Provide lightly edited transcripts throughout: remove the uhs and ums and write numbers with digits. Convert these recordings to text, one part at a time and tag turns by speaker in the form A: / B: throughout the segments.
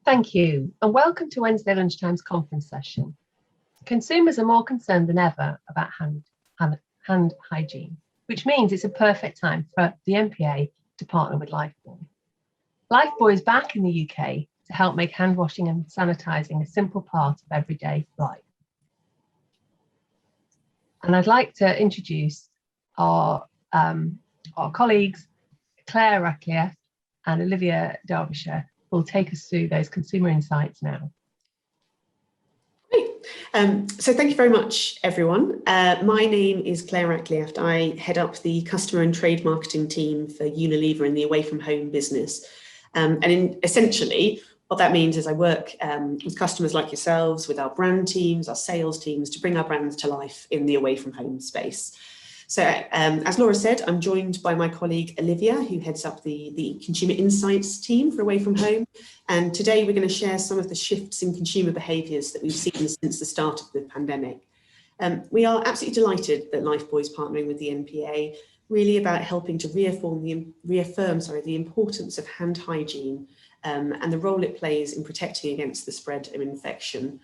A: Thank you, and welcome to Wednesday Lunchtime's conference session. Consumers are more concerned than ever about hand hygiene, which means it's a perfect time for the NPA to partner with Lifebuoy. Lifebuoy is back in the UK to help make hand washing and sanitising a simple part of everyday life. And I'd like to introduce our colleagues, Claire Raklyeft and Olivia, Derbyshire, who will take us through those consumer insights now.
B: Great. So thank you very much, everyone. My name is Claire Raklyeft. I head up the customer and trade marketing team for Unilever in the away from home business. Essentially, what that means is I work with customers like yourselves, with our brand teams, our sales teams, to bring our brands to life in the away from home space. So as Laura said, I'm joined by my colleague Olivia, who heads up the consumer insights team for away from home. And today we're going to share some of the shifts in consumer behaviours that we've seen since the start of the pandemic. We are absolutely delighted that Lifebuoy is partnering with the NPA, really about helping to reaffirm the importance of hand hygiene and the role it plays in protecting against the spread of infection.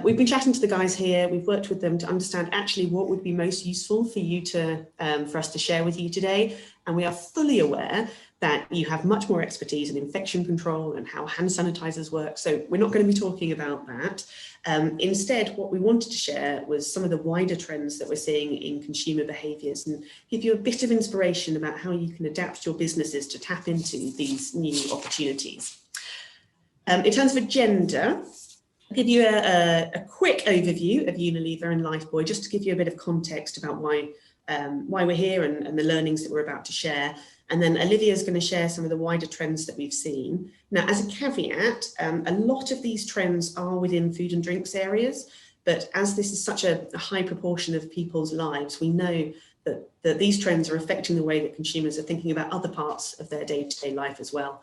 B: We've been chatting to the guys here. We've worked with them to understand actually what would be most useful for you for us to share with you today. And we are fully aware that you have much more expertise in infection control and how hand sanitizers work. So we're not going to be talking about that. Instead, what we wanted to share was some of the wider trends that we're seeing in consumer behaviours and give you a bit of inspiration about how you can adapt your businesses to tap into these new opportunities. In terms of agenda, I'll give you a quick overview of Unilever and Lifebuoy, just to give you a bit of context about why we're here and the learnings that we're about to share. And then Olivia is going to share some of the wider trends that we've seen. Now, as a caveat, a lot of these trends are within food and drinks areas, but as this is such a high proportion of people's lives, we know that these trends are affecting the way that consumers are thinking about other parts of their day-to-day life as well.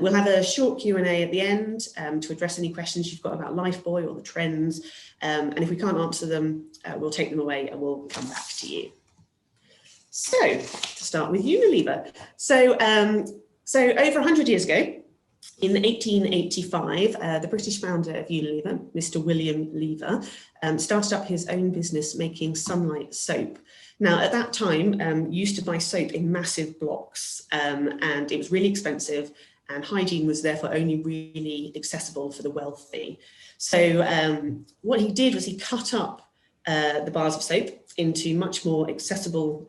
B: We'll have a short Q&A at the end to address any questions you've got about Lifebuoy or the trends. And if we can't answer them, we'll take them away and we'll come back to you. So to start with Unilever. So over 100 years ago, in 1885, the British founder of Unilever, Mr. William Lever, started up his own business making Sunlight soap. Now, at that time, you used to buy soap in massive blocks and it was really expensive, and hygiene was therefore only really accessible for the wealthy. So what he did was he cut up the bars of soap into much more accessible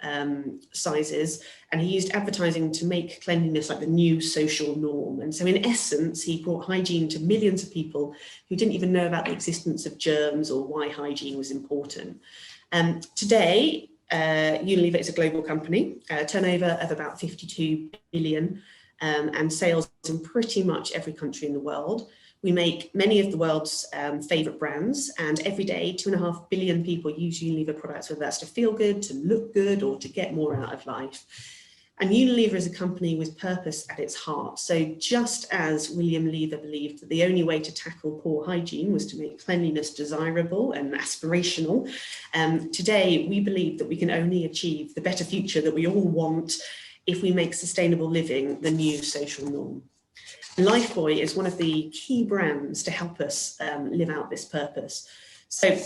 B: sizes, and he used advertising to make cleanliness like the new social norm. And so in essence, he brought hygiene to millions of people who didn't even know about the existence of germs or why hygiene was important. Today, Unilever is a global company, turnover of about 52 billion and sales in pretty much every country in the world. We make many of the world's favourite brands, and every day 2.5 billion people use Unilever products, whether that's to feel good, to look good, or to get more out of life. And Unilever is a company with purpose at its heart. So just as William Lever believed that the only way to tackle poor hygiene was to make cleanliness desirable and aspirational, today we believe that we can only achieve the better future that we all want if we make sustainable living the new social norm. Lifebuoy is one of the key brands to help us live out this purpose. So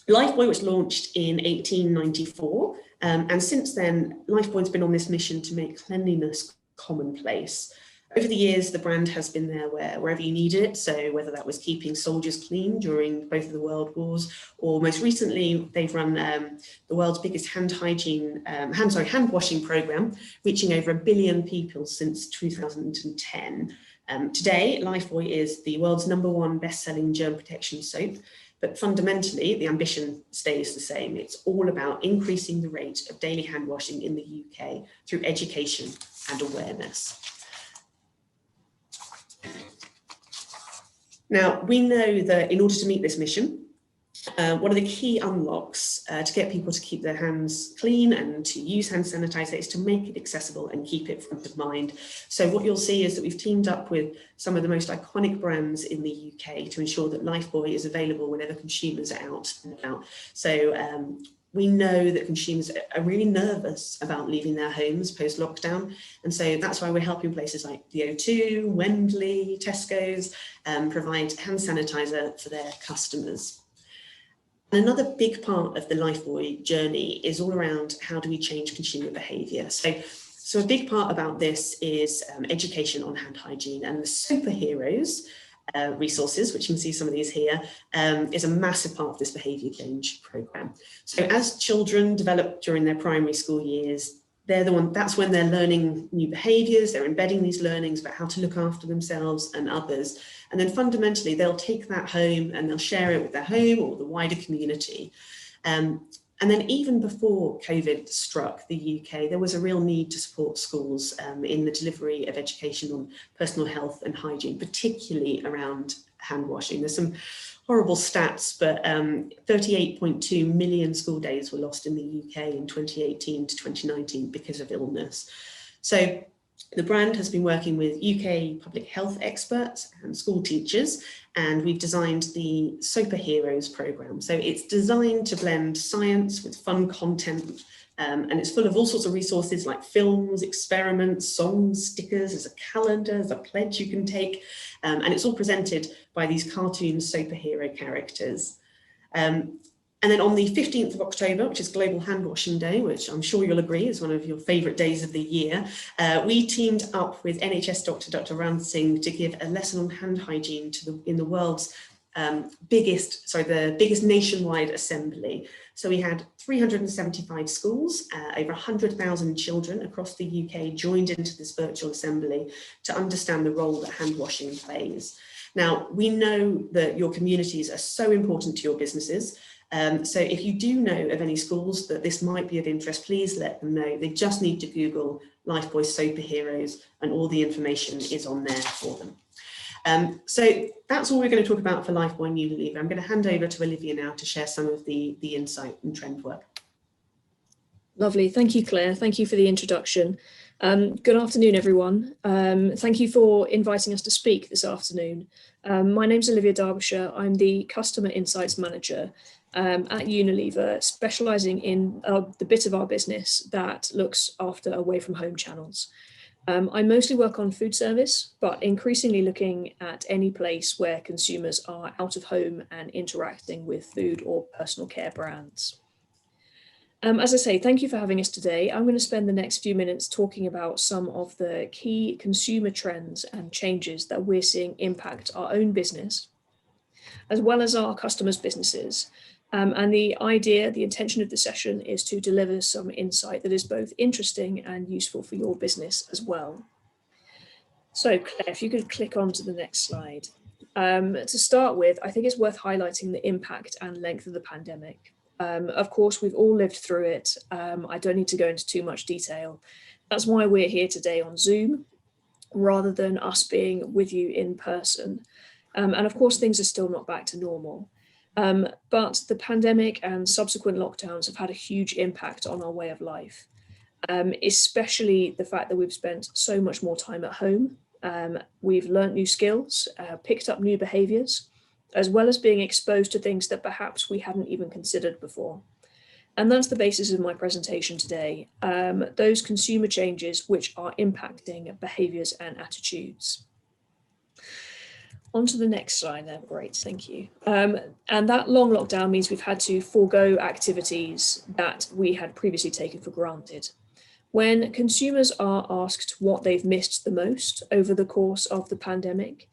B: Lifebuoy was launched in 1894, and since then, Lifebuoy's been on this mission to make cleanliness commonplace. Over the years, the brand has been there wherever you need it. So whether that was keeping soldiers clean during both of the world wars, or most recently, they've run the world's biggest hand washing program, reaching over 1 billion people since 2010. Today, Lifebuoy is the world's #1 best-selling germ protection soap, but fundamentally, the ambition stays the same. It's all about increasing the rate of daily hand washing in the UK through education and awareness. Now, we know that in order to meet this mission, one of the key unlocks to get people to keep their hands clean and to use hand sanitizer is to make it accessible and keep it front of mind. So what you'll see is that we've teamed up with some of the most iconic brands in the UK to ensure that Lifebuoy is available whenever consumers are out and about. So we know that consumers are really nervous about leaving their homes post-lockdown. And so that's why we're helping places like the O2, Wembley, Tesco's provide hand sanitizer for their customers. And another big part of the Lifebuoy journey is all around how do we change consumer behaviour. So a big part about this is education on hand hygiene, and the superheroes resources, which you can see some of these here, is a massive part of this behaviour change programme. So as children develop during their primary school years, that's when they're learning new behaviours, they're embedding these learnings about how to look after themselves and others. And then fundamentally, they'll take that home and they'll share it with their home or the wider community. And then even before COVID struck the UK, there was a real need to support schools in the delivery of education on personal health and hygiene, particularly around hand washing. There's some horrible stats, but 38.2 million school days were lost in the UK in 2018 to 2019 because of illness. So the brand has been working with UK public health experts and school teachers, and we've designed the Superheroes programme. So it's designed to blend science with fun content, and it's full of all sorts of resources like films, experiments, songs, stickers, there's a calendar, there's a pledge you can take, and it's all presented by these cartoon superhero characters. And then on the 15th of October, which is Global Hand Washing Day, which I'm sure you'll agree is one of your favourite days of the year, we teamed up with NHS doctor, Dr. Ram Singh, to give a lesson on hand hygiene in the world's the biggest nationwide assembly. So we had 375 schools, over 100,000 children across the UK joined into this virtual assembly to understand the role that hand washing plays. Now, we know that your communities are so important to your businesses. So if you do know of any schools that this might be of interest, please let them know. They just need to Google Lifebuoy Superheroes and all the information is on there for them. So that's all we're going to talk about for Lifebuoy and Unilever. I'm going to hand over to Olivia now to share some of the insight and trend work.
C: Lovely. Thank you, Claire. Thank you for the introduction. Good afternoon, everyone. Thank you for inviting us to speak this afternoon. My name's Olivia Derbyshire. I'm the Customer Insights Manager at Unilever, specialising in the bit of our business that looks after away from home channels. I mostly work on food service, but increasingly looking at any place where consumers are out of home and interacting with food or personal care brands. As I say, thank you for having us today. I'm going to spend the next few minutes talking about some of the key consumer trends and changes that we're seeing impact our own business, as well as our customers' businesses. And the intention of the session is to deliver some insight that is both interesting and useful for your business as well. So Claire, if you could click on to the next slide. To start with, I think it's worth highlighting the impact and length of the pandemic. Of course, we've all lived through it. I don't need to go into too much detail. That's why we're here today on Zoom, rather than us being with you in person. And of course, things are still not back to normal. But the pandemic and subsequent lockdowns have had a huge impact on our way of life, especially the fact that we've spent so much more time at home. We've learnt new skills, picked up new behaviours, as well as being exposed to things that perhaps we hadn't even considered before. And that's the basis of my presentation today, those consumer changes which are impacting behaviours and attitudes. On to the next slide there, great, thank you. And that long lockdown means we've had to forego activities that we had previously taken for granted. When consumers are asked what they've missed the most over the course of the pandemic,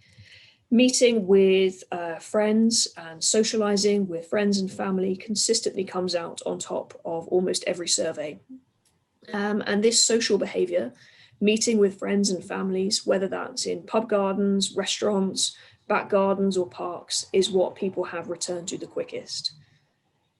C: meeting with friends and socialising with friends and family consistently comes out on top of almost every survey. And this social behaviour, meeting with friends and families, whether that's in pub gardens, restaurants, back gardens or parks, is what people have returned to the quickest.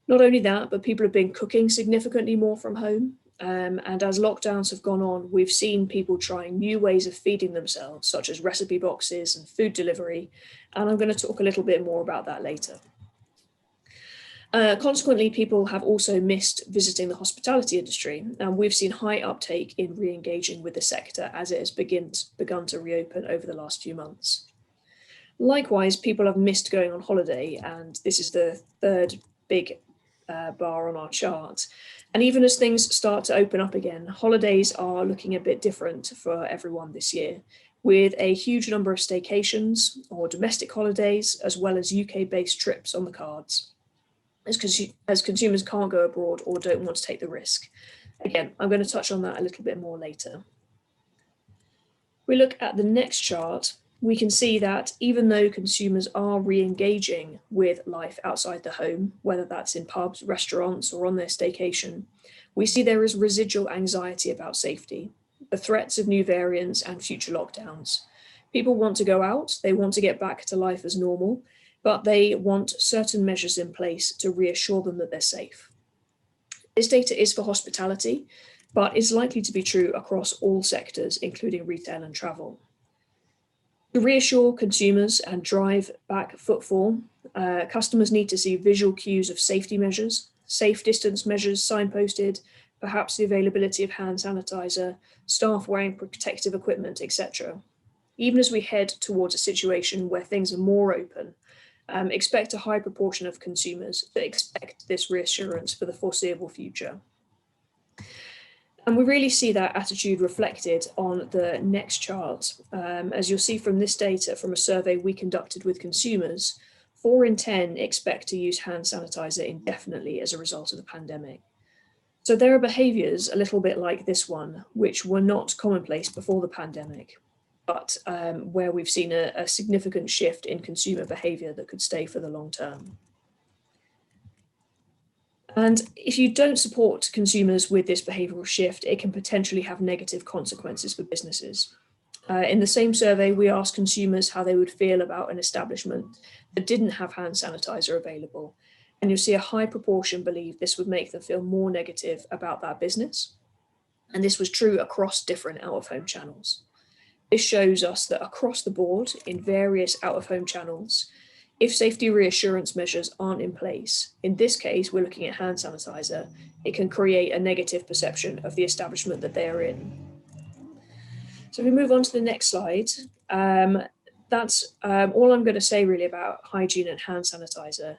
C: Not only that, but people have been cooking significantly more from home. And as lockdowns have gone on, we've seen people trying new ways of feeding themselves, such as recipe boxes and food delivery. And I'm going to talk a little bit more about that later. Consequently, people have also missed visiting the hospitality industry, and we've seen high uptake in re-engaging with the sector as it has begun to reopen over the last few months. Likewise, people have missed going on holiday, and this is the third big bar on our chart. And even as things start to open up again, holidays are looking a bit different for everyone this year, with a huge number of staycations or domestic holidays, as well as UK-based trips on the cards, as consumers can't go abroad or don't want to take the risk. Again, I'm going to touch on that a little bit more later. We look at the next chart, we can see that even though consumers are re-engaging with life outside the home, whether that's in pubs, restaurants, or on their staycation, we see there is residual anxiety about safety, the threats of new variants and future lockdowns. People want to go out, they want to get back to life as normal, but they want certain measures in place to reassure them that they're safe. This data is for hospitality, but is likely to be true across all sectors, including retail and travel. To reassure consumers and drive back footfall, customers need to see visual cues of safety measures, safe distance measures signposted, perhaps the availability of hand sanitizer, staff wearing protective equipment, etc. Even as we head towards a situation where things are more open, expect a high proportion of consumers to expect this reassurance for the foreseeable future. And we really see that attitude reflected on the next chart. As you'll see from this data from a survey we conducted with consumers, 4 in 10 expect to use hand sanitizer indefinitely as a result of the pandemic. So there are behaviours a little bit like this one, which were not commonplace before the pandemic, but where we've seen a significant shift in consumer behaviour that could stay for the long term. And if you don't support consumers with this behavioural shift, it can potentially have negative consequences for businesses. In the same survey, we asked consumers how they would feel about an establishment that didn't have hand sanitizer available. And you'll see a high proportion believe this would make them feel more negative about that business. And this was true across different out-of-home channels. This shows us that across the board in various out-of-home channels, if safety reassurance measures aren't in place, in this case, we're looking at hand sanitizer, it can create a negative perception of the establishment that they are in. So if we move on to the next slide, that's all I'm going to say really about hygiene and hand sanitizer,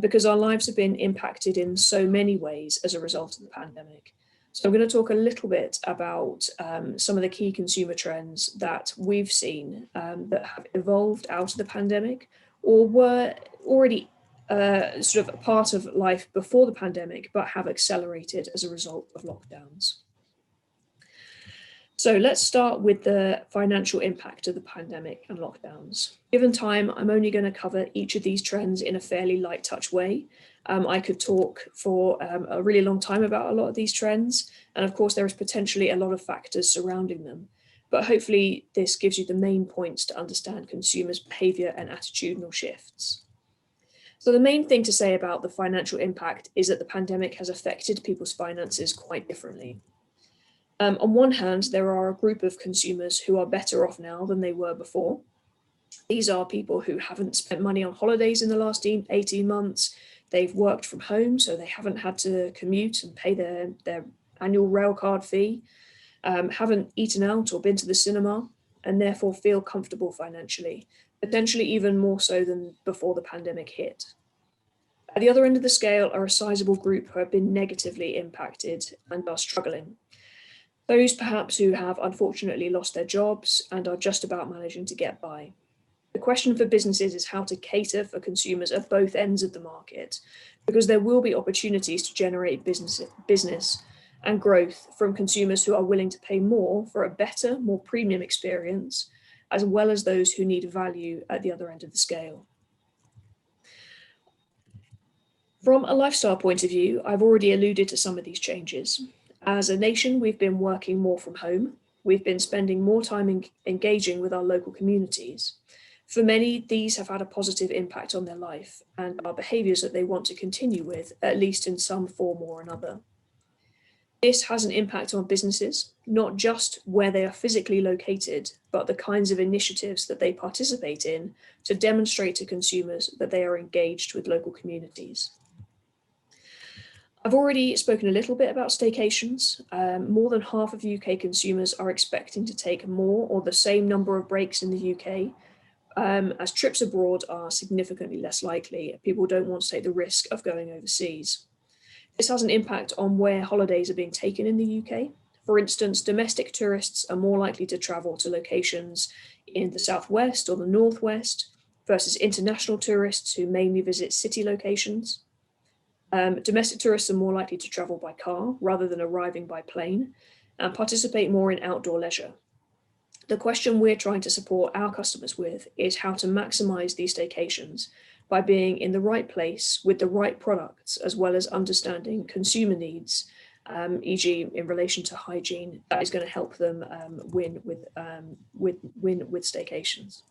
C: because our lives have been impacted in so many ways as a result of the pandemic. So I'm going to talk a little bit about some of the key consumer trends that we've seen that have evolved out of the pandemic, or were already sort of a part of life before the pandemic, but have accelerated as a result of lockdowns. So let's start with the financial impact of the pandemic and lockdowns. Given time, I'm only going to cover each of these trends in a fairly light touch way. I could talk for a really long time about a lot of these trends. And of course, there is potentially a lot of factors surrounding them. But hopefully this gives you the main points to understand consumers' behaviour and attitudinal shifts. So the main thing to say about the financial impact is that the pandemic has affected people's finances quite differently. On one hand, there are a group of consumers who are better off now than they were before. These are people who haven't spent money on holidays in the last 18 months. They've worked from home, so they haven't had to commute and pay their annual rail card fee. Haven't eaten out or been to the cinema, and therefore feel comfortable financially, potentially even more so than before the pandemic hit. At the other end of the scale are a sizable group who have been negatively impacted and are struggling. Those perhaps who have unfortunately lost their jobs and are just about managing to get by. The question for businesses is how to cater for consumers at both ends of the market, because there will be opportunities to generate business and growth from consumers who are willing to pay more for a better, more premium experience, as well as those who need value at the other end of the scale. From a lifestyle point of view, I've already alluded to some of these changes. As a nation, we've been working more from home. We've been spending more time engaging with our local communities. For many, these have had a positive impact on their life and are behaviours that they want to continue with, at least in some form or another. This has an impact on businesses, not just where they are physically located, but the kinds of initiatives that they participate in to demonstrate to consumers that they are engaged with local communities. I've already spoken a little bit about staycations. More than half of UK consumers are expecting to take more or the same number of breaks in the UK, as trips abroad are significantly less likely. People don't want to take the risk of going overseas. This has an impact on where holidays are being taken in the UK. For instance, domestic tourists are more likely to travel to locations in the southwest or the northwest versus international tourists who mainly visit city locations. Domestic tourists are more likely to travel by car rather than arriving by plane and participate more in outdoor leisure. The question we're trying to support our customers with is how to maximize these staycations by being in the right place with the right products, as well as understanding consumer needs, e.g. in relation to hygiene, that is going to help them win with staycations.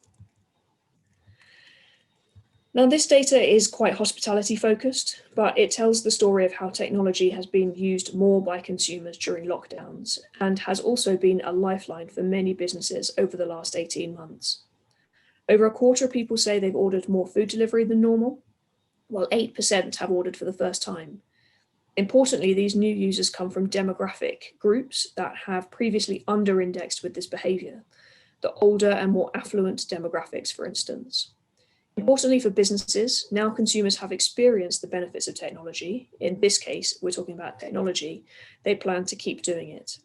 C: Now, this data is quite hospitality focused, but it tells the story of how technology has been used more by consumers during lockdowns and has also been a lifeline for many businesses over the last 18 months. Over a quarter of people say they've ordered more food delivery than normal, while 8% have ordered for the first time. Importantly, these new users come from demographic groups that have previously under-indexed with this behaviour, the older and more affluent demographics, for instance. Importantly for businesses, now consumers have experienced the benefits of technology. In this case, we're talking about technology. They plan to keep doing it.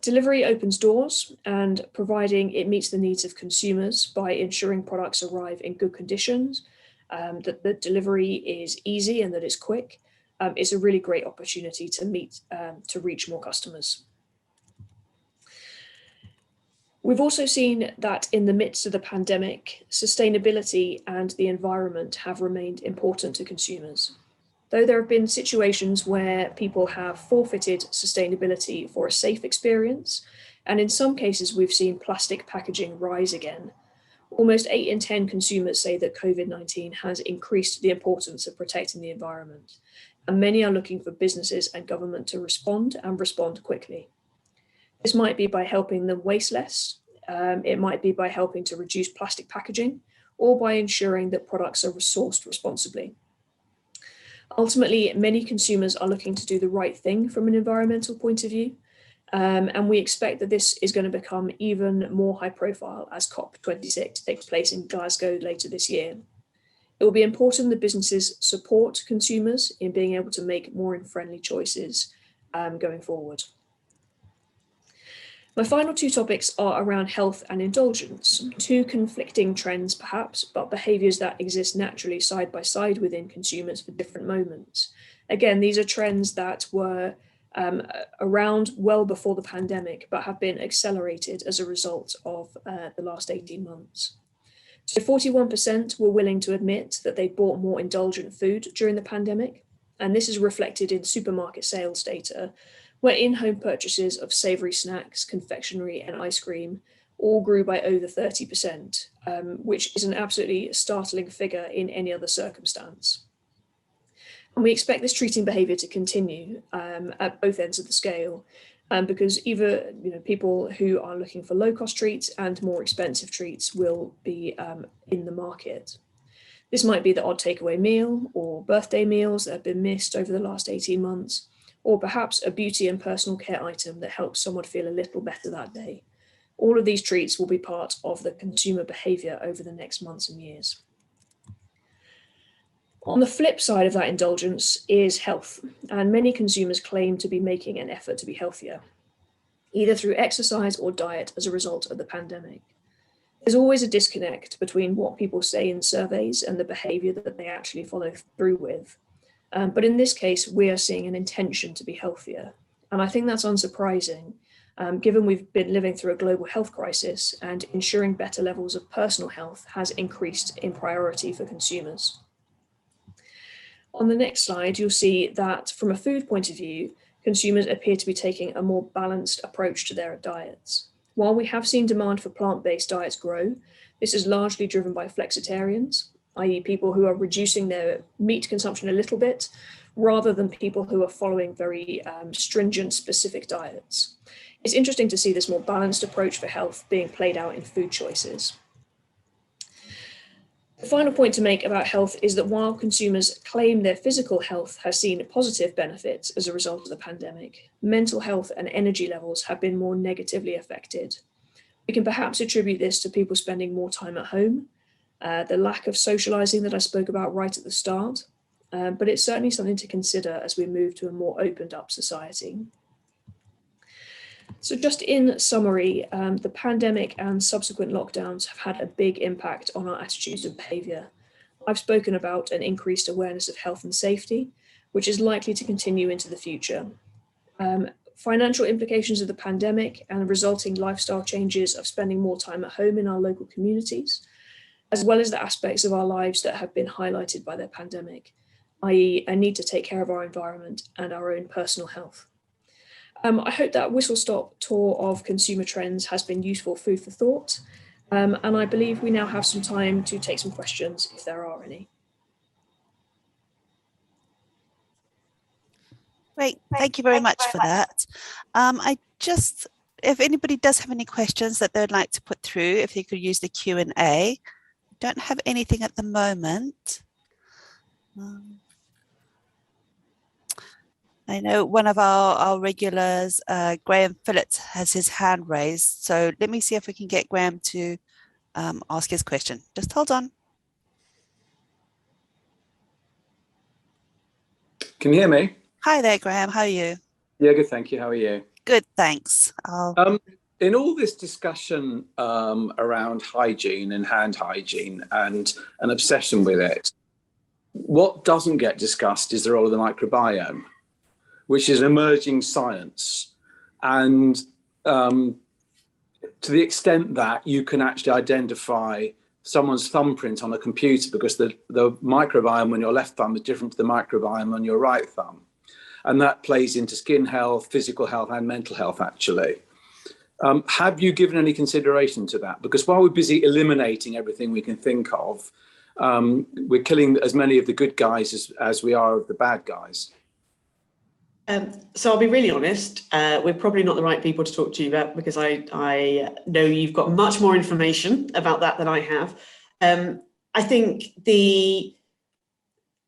C: Delivery opens doors, and providing it meets the needs of consumers by ensuring products arrive in good conditions, that the delivery is easy and that it's quick, is a really great opportunity to reach more customers. We've also seen that in the midst of the pandemic, sustainability and the environment have remained important to consumers. Though there have been situations where people have forfeited sustainability for a safe experience, and in some cases we've seen plastic packaging rise again, almost 8 in 10 consumers say that COVID-19 has increased the importance of protecting the environment, and many are looking for businesses and government to respond and respond quickly. This might be by helping them waste less, it might be by helping to reduce plastic packaging, or by ensuring that products are sourced responsibly. Ultimately, many consumers are looking to do the right thing from an environmental point of view, and we expect that this is going to become even more high profile as COP26 takes place in Glasgow later this year. It will be important that businesses support consumers in being able to make more friendly choices going forward. My final 2 topics are around health and indulgence, 2 conflicting trends perhaps, but behaviours that exist naturally side by side within consumers for different moments. Again, these are trends that were around well before the pandemic, but have been accelerated as a result of the last 18 months. So 41% were willing to admit that they bought more indulgent food during the pandemic, and this is reflected in supermarket sales data, where in-home purchases of savoury snacks, confectionery and ice cream all grew by over 30%, which is an absolutely startling figure in any other circumstance. And we expect this treating behaviour to continue at both ends of the scale, because either people who are looking for low-cost treats and more expensive treats will be in the market. This might be the odd takeaway meal or birthday meals that have been missed over the last 18 months, or perhaps a beauty and personal care item that helps someone feel a little better that day. All of these treats will be part of the consumer behaviour over the next months and years. On the flip side of that indulgence is health, and many consumers claim to be making an effort to be healthier, either through exercise or diet as a result of the pandemic. There's always a disconnect between what people say in surveys and the behaviour that they actually follow through with. But in this case, we are seeing an intention to be healthier. And I think that's unsurprising, given we've been living through a global health crisis, and ensuring better levels of personal health has increased in priority for consumers. On the next slide, you'll see that from a food point of view, consumers appear to be taking a more balanced approach to their diets. While we have seen demand for plant-based diets grow, this is largely driven by flexitarians, i.e. people who are reducing their meat consumption a little bit, rather than people who are following very stringent specific diets. It's interesting to see this more balanced approach for health being played out in food choices. The final point to make about health is that while consumers claim their physical health has seen positive benefits as a result of the pandemic, mental health and energy levels have been more negatively affected. We can perhaps attribute this to people spending more time at home, the lack of socialising that I spoke about right at the start, but it's certainly something to consider as we move to a more opened up society. So just in summary, the pandemic and subsequent lockdowns have had a big impact on our attitudes and behaviour. I've spoken about an increased awareness of health and safety, which is likely to continue into the future. Financial implications of the pandemic and the resulting lifestyle changes of spending more time at home in our local communities, as well as the aspects of our lives that have been highlighted by the pandemic, i.e. a need to take care of our environment and our own personal health. I hope that whistle-stop tour of consumer trends has been useful food for thought, and I believe we now have some time to take some questions if there are any.
D: Great, thank you very much for that. If anybody does have any questions that they'd like to put through, if they could use the Q&A. Don't have anything at the moment. I know one of our regulars, Graham Phillips, has his hand raised. So let me see if we can get Graham to ask his question. Just hold on.
E: Can you hear me?
D: Hi there, Graham. How are you?
E: Yeah, good, thank you. How are you?
D: Good, thanks.
E: In all this discussion around hygiene and hand hygiene and an obsession with it, what doesn't get discussed is the role of the microbiome, which is an emerging science. And to the extent that you can actually identify someone's thumbprint on a computer, because the microbiome on your left thumb is different to the microbiome on your right thumb. And that plays into skin health, physical health, and mental health, actually. Have you given any consideration to that? Because while we're busy eliminating everything we can think of, we're killing as many of the good guys as we are of the bad guys.
B: So I'll be really honest, we're probably not the right people to talk to you about, because I know you've got much more information about that than I have. I think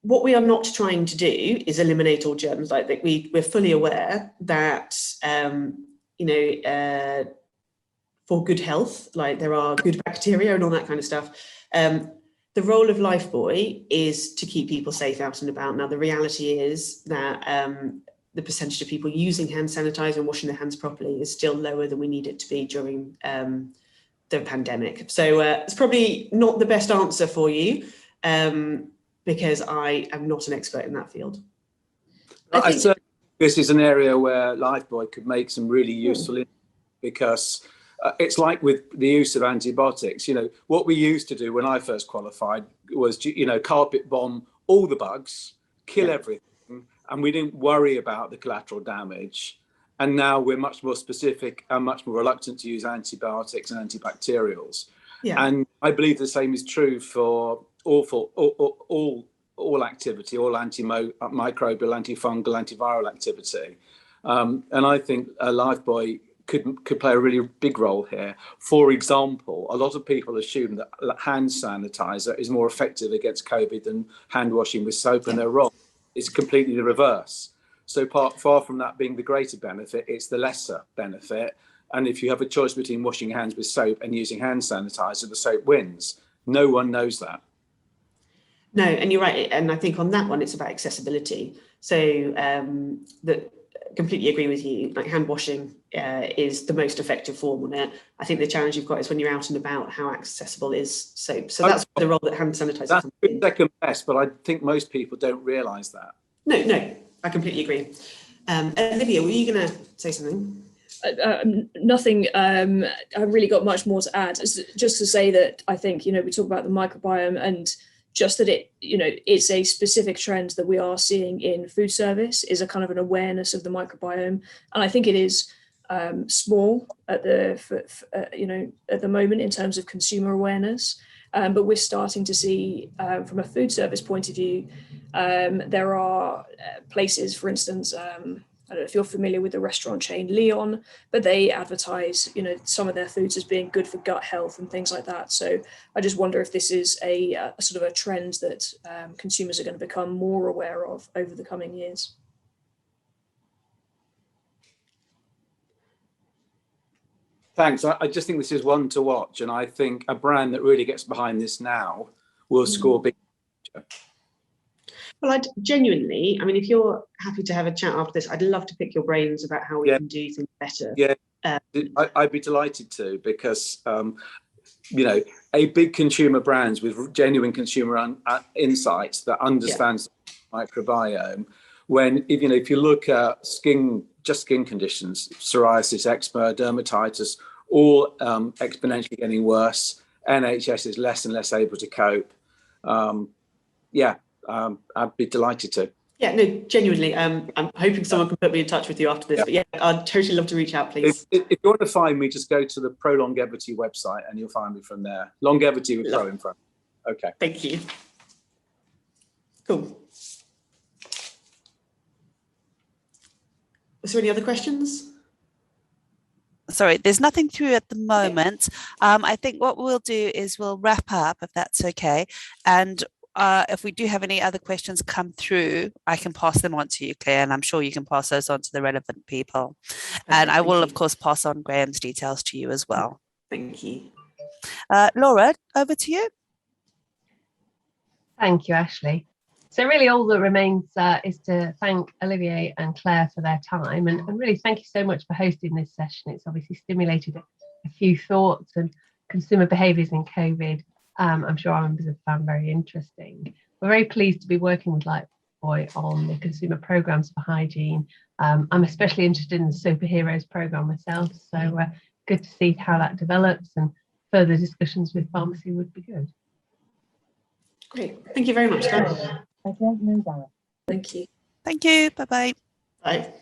B: what we are not trying to do is eliminate all germs. Like that, we're fully aware that for good health, like there are good bacteria and all that kind of stuff. The role of Lifebuoy is to keep people safe out and about. Now, the reality is that the percentage of people using hand sanitizer and washing their hands properly is still lower than we need it to be during the pandemic. So it's probably not the best answer for you, because I am not an expert in that field.
E: I think this is an area where Lifebuoy could make some really useful, because it's like with the use of antibiotics. You know, what we used to do when I first qualified was, carpet bomb all the bugs, kill everything, and we didn't worry about the collateral damage. And now we're much more specific and much more reluctant to use antibiotics and antibacterials. Yeah. And I believe the same is true for all activity, all antimicrobial, antifungal, antiviral activity. And I think Lifebuoy could play a really big role here. For example, a lot of people assume that hand sanitizer is more effective against COVID than hand washing with soap, and they're wrong. It's completely the reverse. So far from that being the greater benefit, it's the lesser benefit. And if you have a choice between washing your hands with soap and using hand sanitizer, the soap wins. No one knows that.
B: No, and you're right. And I think on that one, it's about accessibility. So completely agree with you. Like hand washing is the most effective form on it. I think the challenge you've got is when you're out and about, how accessible is soap. So that's the role that hand sanitizer
E: that's
B: comes in.
E: Second best, but I think most people don't realise that.
B: No, I completely agree. Olivia, were you going to say something?
C: Nothing. I haven't really got much more to add. Just to say that I think, we talk about the microbiome, and just that it's a specific trend that we are seeing in food service, is a kind of an awareness of the microbiome. And I think it is small at the moment in terms of consumer awareness. But we're starting to see, from a food service point of view, there are places, for instance, I don't know if you're familiar with the restaurant chain Leon, but they advertise, some of their foods as being good for gut health and things like that. So I just wonder if this is a sort of a trend that consumers are going to become more aware of over the coming years.
E: Thanks. I just think this is one to watch, and I think a brand that really gets behind this now will score big.
B: Well, I'd genuinely, I mean, if you're happy to have a chat after this, I'd love to pick your brains about how we can do things better.
E: Yeah, I'd be delighted to, because you know, a big consumer brands with genuine consumer insights that understands the microbiome. When, if you look at skin conditions, psoriasis, eczema, dermatitis, all exponentially getting worse. NHS is less and less able to cope. I'd be delighted to. Yeah, no, genuinely. I'm hoping someone can put me in touch with you after this. But yeah, I'd totally love to reach out, please. If you want to find me, just go to the Pro Longevity website and you'll find me from there. Longevity with Pro in front. Okay. Thank you. Cool. Was there any other questions?
D: Sorry, there's nothing through at the moment. I think what we'll do is we'll wrap up, if that's okay. And if we do have any other questions come through, I can pass them on to you, Claire, and I'm sure you can pass those on to the relevant people. And I will, of course, pass on Graham's details to you as well.
B: Thank you.
D: Laura, over to you.
A: Thank you, Ashley. So really all that remains is to thank Olivia and Claire for their time, and really thank you so much for hosting this session. It's obviously stimulated a few thoughts and consumer behaviours in COVID. I'm sure our members have found very interesting. We're very pleased to be working with Lifebuoy on the consumer programmes for hygiene. I'm especially interested in the Superheroes programme myself, so good to see how that develops, and further discussions with pharmacy would be good.
B: Great, thank you very much, guys.
C: Thank you.
D: Thank you. Bye-bye.
B: Bye.